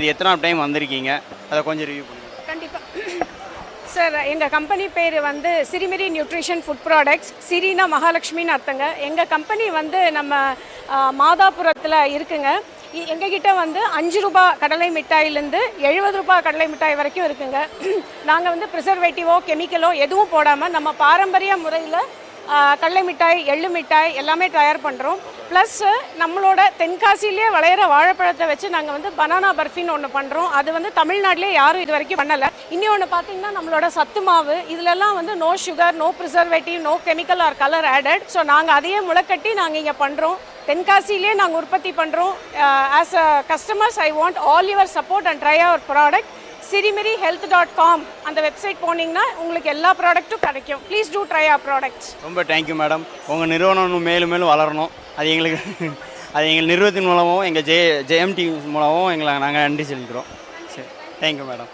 இது எத்தனாவது டைம் வந்திருக்கீங்க, அதை கொஞ்சம் ரிவ்யூ பண்ணுங்கள். கண்டிப்பாக சார். எங்கள் கம்பெனி பேர் வந்து சிரிமிரி நியூட்ரிஷன் ஃபுட் ப்ராடக்ட்ஸ். சிரினா மகாலட்சுமின்னு அர்த்தங்க. எங்கள் கம்பெனி வந்து நம்ம மாதாபுரத்தில் இருக்குங்க. எங்ககிட்ட வந்து 5 ரூபா கடலை மிட்டாயிலேருந்து 70 ரூபா கடலை மிட்டாய் வரைக்கும் இருக்குங்க. நாங்கள் வந்து ப்ரிசர்வேட்டிவோ கெமிக்கலோ எதுவும் போடாமல் நம்ம பாரம்பரிய முறையில் கடலை மிட்டாய், எள்ளு மிட்டாய் எல்லாமே தயார் பண்ணுறோம். ப்ளஸ் நம்மளோட தென்காசியிலே விளையிற வாழைப்பழத்தை வச்சு நாங்கள் வந்து பனானா பர்ஃபின்னு ஒன்று பண்ணுறோம். அது வந்து தமிழ்நாட்டிலே யாரும் இது வரைக்கும் பண்ணலை. இன்னொன்று பார்த்தீங்கன்னா நம்மளோட சத்து மாவு, இதிலெல்லாம் வந்து no sugar, no preservative, no chemical or colour added. So நாங்கள் அதையே முளைக்கட்டி நாங்கள் இங்கே பண்ணுறோம். தென்காசியிலே நாங்கள் உற்பத்தி பண்ணுறோம். As a customers I want all your support and try our product. sirimirhealth.com அந்த வெப்சைட் போனீங்கன்னா உங்களுக்கு எல்லா ப்ராடக்ட்டும் கிடைக்கும். Please do try our products. ரொம்ப தேங்க்யூ மேடம். உங்கள் நிறுவனம் மேலும் மேலும் வளரணும். அது எங்கள் நிறுவனத்தின் மூலமும் எங்கள் ஜெயம் டிவி மூலமும் நாங்கள் நன்றி செலுத்துகிறோம். சரி, தேங்க்யூ மேடம்.